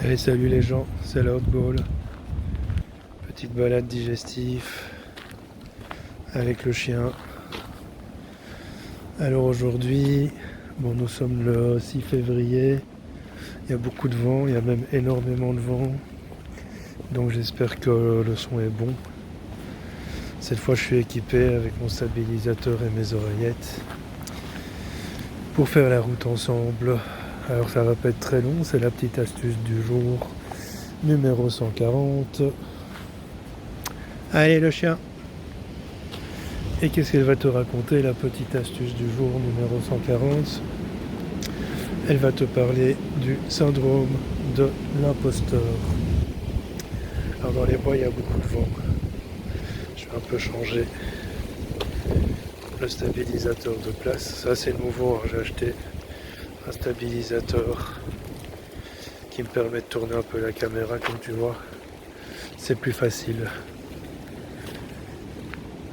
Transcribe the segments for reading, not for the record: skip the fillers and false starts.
Allez, salut les gens, c'est l'Outball. Petite balade digestive avec le chien. Alors aujourd'hui, nous sommes le 6 février. Il y a beaucoup de vent, il y a même énormément de vent. Donc j'espère que le son est bon. Cette fois, je suis équipé avec mon stabilisateur et mes oreillettes pour faire la route ensemble. Alors ça va pas être très long, c'est la petite astuce du jour numéro 140. Allez le chien. Et qu'est-ce qu'elle va te raconter, la petite astuce du jour numéro 140? Elle va te parler du syndrome de l'imposteur. Alors dans les bois, il y a beaucoup de vent. Je vais un peu changer le stabilisateur de place. Ça c'est nouveau, hein. J'ai acheté un stabilisateur qui me permet de tourner un peu la caméra, comme tu vois. C'est plus facile.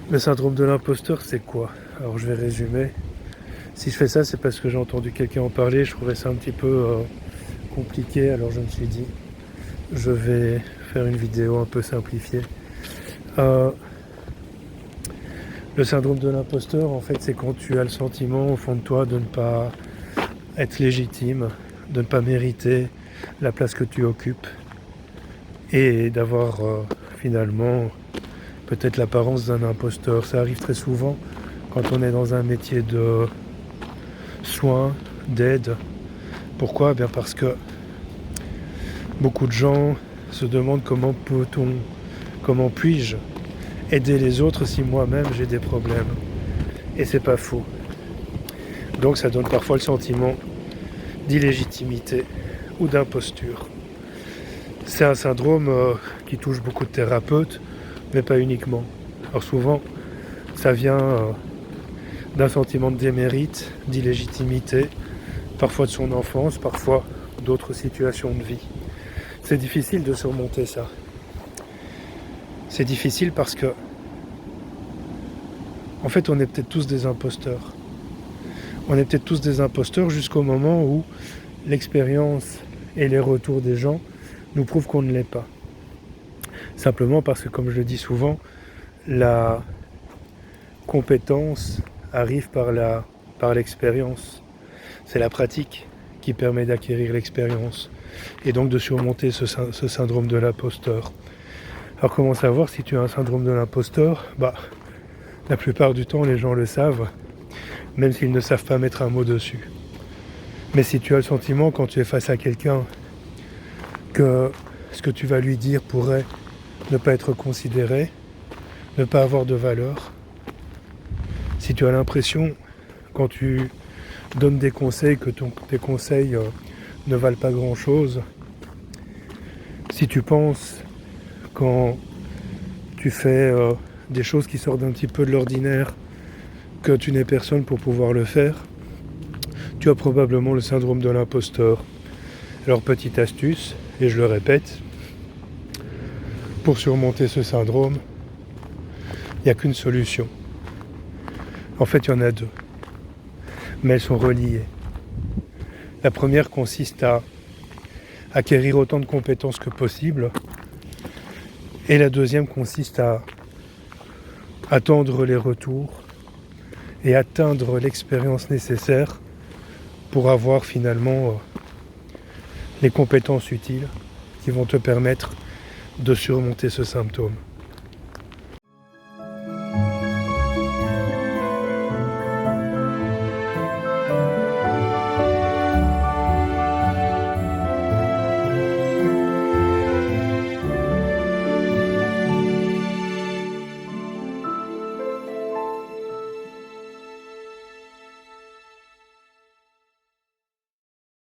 Le syndrome de l'imposteur, c'est quoi? Alors je vais résumer. Si je fais ça, c'est parce que j'ai entendu quelqu'un en parler. Je trouvais ça un petit peu compliqué. Alors je me suis dit, je vais faire une vidéo un peu simplifiée. Le syndrome de l'imposteur, en fait, c'est quand tu as le sentiment au fond de toi de ne pas être légitime, de ne pas mériter la place que tu occupes et d'avoir finalement peut-être l'apparence d'un imposteur. Ça arrive très souvent quand on est dans un métier de soins, d'aide. Pourquoi? Bien parce que beaucoup de gens se demandent comment puis-je aider les autres si moi-même j'ai des problèmes. Et c'est pas faux. Donc ça donne parfois le sentiment d'illégitimité ou d'imposture. C'est un syndrome qui touche beaucoup de thérapeutes, mais pas uniquement. Alors souvent, ça vient d'un sentiment de démérite, d'illégitimité, parfois de son enfance, parfois d'autres situations de vie. C'est difficile de surmonter ça. C'est difficile parce que, en fait, on est peut-être tous des imposteurs. On est peut-être tous des imposteurs jusqu'au moment où l'expérience et les retours des gens nous prouvent qu'on ne l'est pas. Simplement parce que, comme je le dis souvent, la compétence arrive par l'expérience. C'est la pratique qui permet d'acquérir l'expérience et donc de surmonter ce syndrome de l'imposteur. Alors comment savoir si tu as un syndrome de l'imposteur? La plupart du temps les gens le savent, même s'ils ne savent pas mettre un mot dessus. Mais si tu as le sentiment quand tu es face à quelqu'un que ce que tu vas lui dire pourrait ne pas être considéré, ne pas avoir de valeur, si tu as l'impression quand tu donnes des conseils que tes conseils ne valent pas grand-chose, si tu penses quand tu fais des choses qui sortent un petit peu de l'ordinaire que tu n'es personne pour pouvoir le faire, tu as probablement le syndrome de l'imposteur. Alors petite astuce, et je le répète, pour surmonter ce syndrome, il n'y a qu'une solution. En fait, il y en a deux, mais elles sont reliées. La première consiste à acquérir autant de compétences que possible, et la deuxième consiste à attendre les retours et atteindre l'expérience nécessaire pour avoir finalement les compétences utiles qui vont te permettre de surmonter ce symptôme.